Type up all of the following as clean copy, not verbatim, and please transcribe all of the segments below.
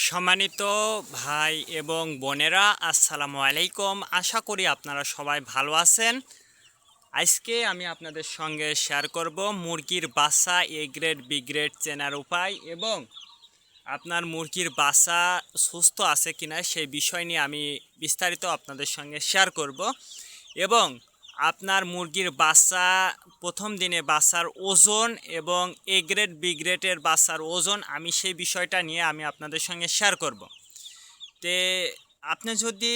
সম্মানিত ভাই এবং বোনেরা, আসসালামু আলাইকুম। আশা করি আপনারা সবাই ভালো আছেন। আজকে আমি আপনাদের সঙ্গে শেয়ার করব মুরগির বাচ্চা এ গ্রেড বি গ্রেড চেনার উপায় এবং আপনার মুরগির বাচ্চা সুস্থ আছে কিনা সেই বিষয় নিয়ে আমি বিস্তারিত আপনাদের সঙ্গে শেয়ার করব এবং আপনার মুরগির বাচ্চা প্রথম দিনে বাচ্চার ওজন এবং এ গ্রেড বি গ্রেডের বাচ্চার ওজন আমি সেই বিষয়টা নিয়ে আমি আপনাদের সঙ্গে শেয়ার করব। তে আপনি যদি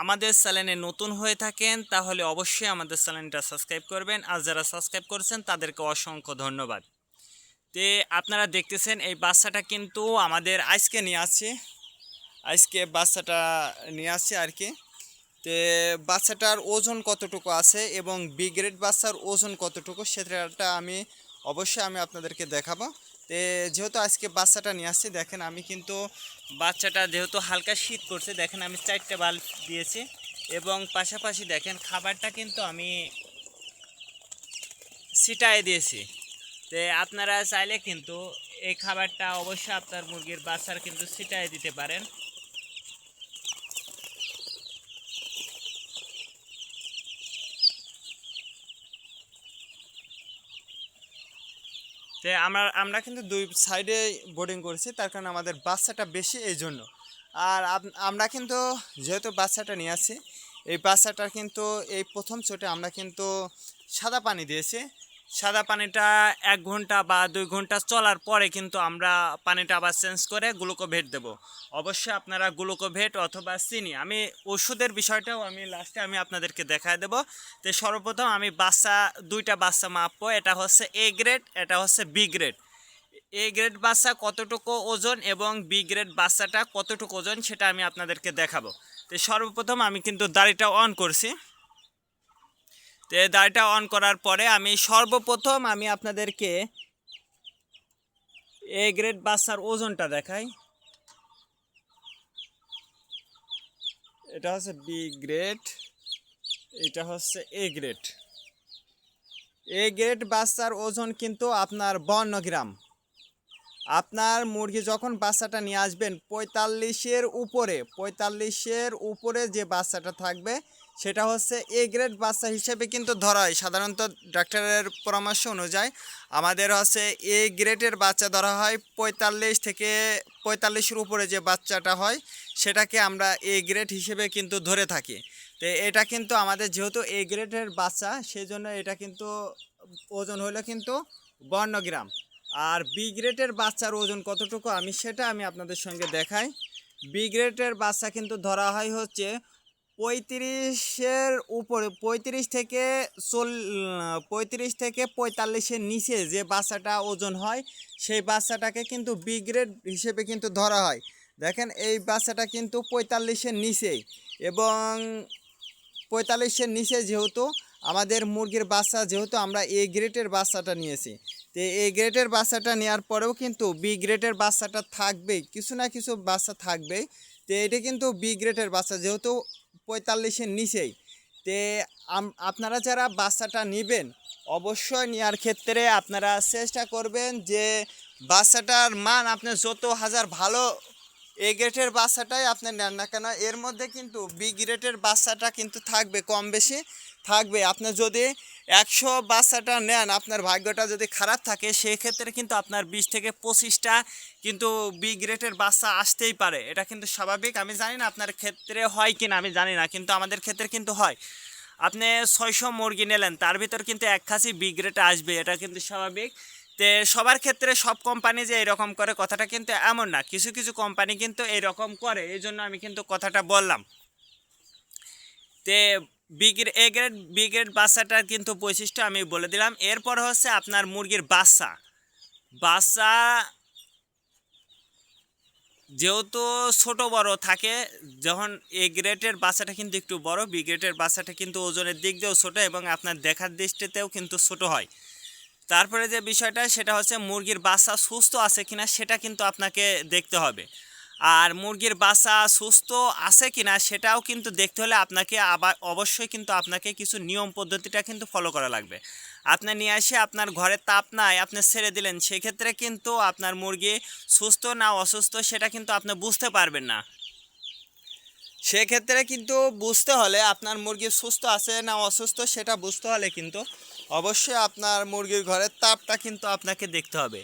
আমাদের চ্যানেলে নতুন হয়ে থাকেন তাহলে অবশ্যই আমাদের চ্যানেলটা সাবস্ক্রাইব করবেন, আর যারা সাবস্ক্রাইব করছেন তাদেরকে অসংখ্য ধন্যবাদ। তে আপনারা দেখতেছেন এই বাচ্চাটা কিন্তু আমাদের আজকে বাচ্চাটা নিয়ে আসছে আর কি। তে বাচ্চাটার ওজন কতটুকু আছে এবং বি গ্রেড বাচ্চার ওজন কতটুকু সেটা আমি আপনাদেরকে দেখাবো। তে যেহেতু আজকে বাচ্চাটা নিয়ে আসছি, দেখেন আমি কিন্তু বাচ্চাটা যেহেতু হালকা শীত করছে, দেখেন আমি 4টে বাল্ব দিয়েছি এবং পাশাপাশি দেখেন খাবারটা কিন্তু আমি ছিটায় দিয়েছি। তে আপনারা চাইলে কিন্তু এই খাবারটা অবশ্যই আপনার মুরগির বাচ্চার কিন্তু ছিটায় দিতে পারেন। তো আমরা কিন্তু দুই সাইডে বোর্ডিং করেছি, তার কারণে আমাদের বাচ্চাটা বেশি এই জন্য। আর আমরা কিন্তু যেহেতু বাচ্চাটা নিয়ে আসি, এই বাচ্চাটার কিন্তু এই প্রথম চোটে আমরা কিন্তু সাদা পানি দিয়েছি। সাদা পানিটা 1 ঘন্টা বা 2 ঘন্টা চলার পরে কিন্তু আমরা পানিটা আবার চেঞ্জ করে গ্লুকোভেট দেব। অবশ্যই আপনারা গ্লুকোভেট অথবা চিনি, আমি ওষুধের বিষয়টাও আমি লাস্টে আপনাদেরকে দেখায় দেব। তো সর্বপ্রথম আমি দুইটা বাচ্চা মাপবো, এটা হচ্ছে এ গ্রেড, এটা হচ্ছে বি গ্রেড। এ গ্রেড বাচ্চা কতটুকু ওজন এবং বি গ্রেড বাচ্চাটা কতটুকু ওজন সেটা আমি আপনাদেরকে দেখাবো। তো সর্বপ্রথম আমি কিন্তু দাড়িটা অন করছি। তো দাড়িটা অন করার পরে সর্বপ্রথম আমি আপনাদেরকে এ গ্রেড বাচ্চার ওজনটা দেখাই। এটা হচ্ছে বি গ্রেড, এটা হচ্ছে এ গ্রেড। এ গ্রেড বাচ্চার ওজন কিন্তু আপনার 52 গ্রাম। আপনার মুরগি যখন বাচ্চাটা নিয়ে আসবেন 45-এর উপরে যে বাচ্চাটা থাকবে সেটা হচ্ছে এ গ্রেড বাচ্চা হিসেবে কিন্তু ধরা হয়। সাধারণত ডাক্তারের পরামর্শ অনুযায়ী আমাদের হচ্ছে এ গ্রেডের বাচ্চা ধরা হয় 45-এর উপরে যে বাচ্চাটা হয় সেটাকে আমরা এ গ্রেড হিসেবে কিন্তু ধরে থাকি। তো এটা কিন্তু আমাদের যেহেতু এ গ্রেডের বাচ্চা, সেই জন্য এটা কিন্তু ওজন হলো কিন্তু 52 গ্রাম। আর বি গ্রেডের বাচ্চার ওজন কতটুকু সেটা আমি আপনাদের সঙ্গে দেখাই। বি গ্রেডের বাচ্চা কিন্তু ধরা হয় হচ্ছে 35-এর উপরে, 35 থেকে নিচে যে বাচ্চাটা ওজন হয় সেই বাচ্চাটাকে কিন্তু বি গ্রেড হিসেবে কিন্তু ধরা হয়। দেখেন এই বাচ্চাটা কিন্তু 45-এর নিচেই, এবং 45-এর নিচে যেহেতু আমাদের মুরগির বাচ্চা, যেহেতু আমরা এ গ্রেডের বাচ্চাটা নিয়েছি, তো এ গ্রেডের বাচ্চাটা নেওয়ার পরেও কিন্তু বি গ্রেডের বাচ্চাটা থাকবেই, কিছু না কিছু বাচ্চা থাকবেই। তো এটা কিন্তু বি গ্রেডের বাচ্চা যেহেতু 45-এর নিচেই। তে আপনারা যারা বাচ্চাটা নেবেন অবশ্যই নেওয়ার ক্ষেত্রে আপনারা চেষ্টা করবেন যে বাচ্চাটার মান আপনি যত হাজার ভালো এ গ্রেডের বাচ্চাটাই আপনি নেন না কেন, এর মধ্যে কিন্তু বি গ্রেডের বাচ্চাটা কিন্তু থাকবে, কম বেশি থাকবে। আপনি যদি 100 বাচ্চাটা নেন, আপনার ভাগ্যটা যদি খারাপ থাকে সেই ক্ষেত্রে কিন্তু আপনার 20 থেকে 25টা কিন্তু বি গ্রেডের বাচ্চা আসতেই পারে। এটা কিন্তু স্বাভাবিক। আমি জানি না আপনার ক্ষেত্রে হয় কিনা, আমি জানি না, কিন্তু আমাদের ক্ষেত্রে কিন্তু হয়। আপনি 600 মুরগি নিলেন, তার ভিতর কিন্তু 1 খাসি বি গ্রেড আসবে, এটা কিন্তু স্বাভাবিক। তে সবার ক্ষেত্রে সব কোম্পানি যে এরকম করে কথাটা কিন্তু এমন না, কিছু কিছু কোম্পানি কিন্তু এরকম করে, এই জন্য আমি কিন্তু কথাটা বললাম। তে এ গ্রেড বি গ্রেড বাচ্চাটার কিন্তু বৈশিষ্ট্য আমি বলে দিলাম। এরপর হচ্ছে আপনার মুরগির বাচ্চা বাচ্চা যেহেতু ছোট বড় থাকে, যখন এ গ্রেডের বাচ্চাটা কিন্তু একটু বড়, বি গ্রেডের বাচ্চাটা কিন্তু ওজনের দিক দিয়েও ছোটো এবং আপনার দেখার দৃষ্টিতেও কিন্তু ছোট হয়। তারপরে যে বিষয়টা সেটা হচ্ছে মুরগির বাচ্চা সুস্থ আছে কিনা সেটা কিন্তু আপনাকে দেখতে হবে। আর মুরগির বাচ্চা সুস্থ আছে কিনা সেটাও কিন্তু দেখতে হলে আপনাকে আবার অবশ্যই কিন্তু আপনাকে কিছু নিয়ম পদ্ধতিটা কিন্তু ফলো করা লাগবে। আপনি নিয়ে এসে আপনার ঘরে তাপ নাই আপনি ছেড়ে দিলেন, সেক্ষেত্রে কিন্তু আপনার মুরগি সুস্থ না অসুস্থ সেটা কিন্তু আপনি বুঝতে পারবেন না। সেক্ষেত্রে কিন্তু বুঝতে হলে আপনার মুরগি সুস্থ আছে না অসুস্থ সেটা বুঝতে হলে কিন্তু অবশ্যই আপনার মুরগির ঘরের তাপটা কিন্তু আপনাকে দেখতে হবে।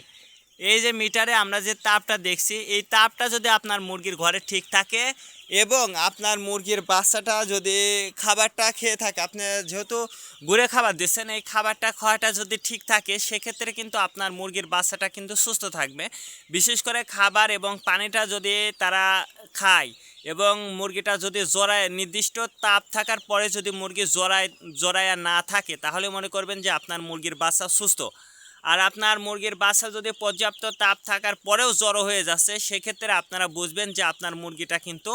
এই যে মিটারে আমরা যে তাপটা দেখছি, এই তাপটা যদি আপনার মুরগির ঘরে ঠিক থাকে এবং আপনার মুরগির বাচ্চাটা যদি খাবারটা খেয়ে থাকে, আপনি যেহেতু গুঁড়ে খাবার দিচ্ছেন, এই খাবারটা খাওয়াটা যদি ঠিক থাকে সেক্ষেত্রে কিন্তু আপনার মুরগির বাচ্চাটা কিন্তু সুস্থ থাকবে। বিশেষ করে খাবার এবং পানিটা যদি তারা খায় এবং মুরগিটা যদি জোড়ায় নির্দিষ্ট তাপ থাকার পরে যদি মুরগি জোড়ায় না থাকে তাহলে মনে করবেন যে আপনার মুরগির বাচ্চা সুস্থ। আর আপনার মুরগির বাচ্চা যদি পর্যাপ্ত তাপ থাকার পরেও জ্বর হয়ে যাচ্ছে সেক্ষেত্রে আপনারা বুঝবেন যে আপনার মুরগিটা কিন্তু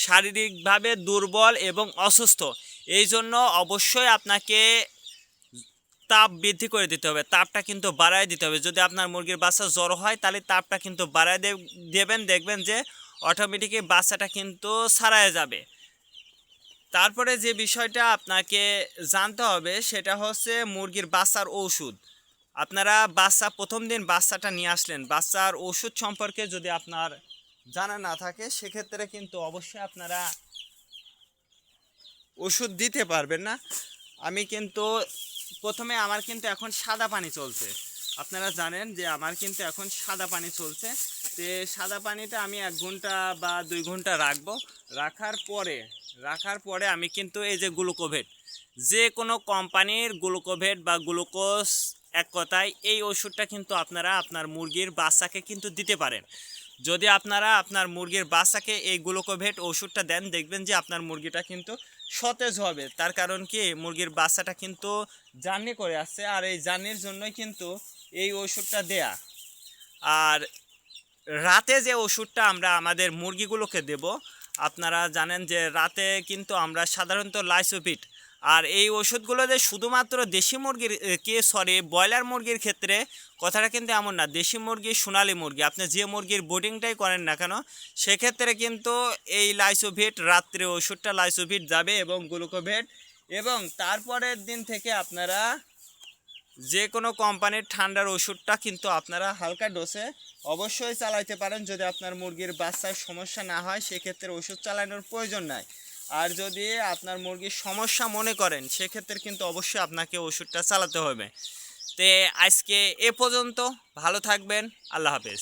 শারীরিকভাবে দুর্বল এবং অসুস্থ। এই জন্য অবশ্যই আপনাকে তাপ বৃদ্ধি করে দিতে হবে, তাপটা কিন্তু বাড়ায় দিতে হবে। যদি আপনার মুরগির বাচ্চা জ্বর হয় তাহলে তাপটা কিন্তু বাড়ায় দেবেন, দেখবেন যে অটোমেটিকই বাচ্চাটা কিন্তু ছাড়ায় যাবে। তারপরে যে বিষয়টা আপনাকে জানতে হবে সেটা হচ্ছে মুরগির বাচ্চার ঔষধ। আপনারা বাচ্চা প্রথম দিন বাচ্চাটা নিয়ে আসলেন, বাচ্চার ওষুধ সম্পর্কে যদি আপনার জানা না থাকে সেক্ষেত্রে কিন্তু অবশ্যই আপনারা ওষুধ দিতে পারবেন না। আমি কিন্তু প্রথমে আমার কিন্তু এখন সাদা পানি চলছে, আপনারা জানেন যে আমার কিন্তু এখন সাদা পানি চলছে। তো সাদা পানিটা আমি 1 ঘন্টা বা 2 ঘন্টা রাখবো। রাখার পরে আমি কিন্তু এই যে গ্লুকোভেট, যে কোনো কোম্পানির গ্লুকোভেট বা গ্লুকোজ, এক কথায় এই ওষুধটা কিন্তু আপনারা আপনার মুরগির বাচ্চাকে কিন্তু দিতে পারেন। যদি আপনারা আপনার মুরগির বাচ্চাকে এই গ্লুকোভেট ওষুধটা দেন দেখবেন যে আপনার মুরগিটা কিন্তু সতেজ হবে। তার কারণ কি, মুরগির বাচ্চাটা কিন্তু জার্নি করে আসছে, আর এই জার্নির জন্যই কিন্তু এই ওষুধটা দেয়া। আর রাতে যে ওষুধটা আমরা আমাদের মুরগিগুলোকে দেব, আপনারা জানেন যে রাতে কিন্তু আমরা সাধারণত লাইসোভিট, আর এই ওষুধগুলো যে শুধুমাত্র দেশি মুরগির ব্রয়লার মুরগির ক্ষেত্রে কথাটা কিন্তু এমন না। দেশি মুরগি, সোনালী মুরগি, আপনি যে মুরগির বোর্ডিংটাই করেন না কেন সেক্ষেত্রে কিন্তু এই লাইসোভিট, রাত্রে ওষুধটা লাইসোভিট যাবে এবং গ্লুকোভেট, এবং তারপরের দিন থেকে আপনারা যে কোনো কোম্পানির ঠান্ডার ওষুধটা কিন্তু আপনারা হালকা ডোসে অবশ্যই চালাইতে পারেন। যদি আপনার মুরগির বাচ্চার সমস্যা না হয় সেক্ষেত্রে ওষুধ চালানোর প্রয়োজন নাই। আর যদি আপনার মুরগির সমস্যা মনে করেন সেক্ষেত্রে কিন্তু অবশ্যই আপনাকে ওষুধটা চালাতে হবে। তো আজকে এ পর্যন্ত, ভালো থাকবেন, আল্লাহ হাফেজ।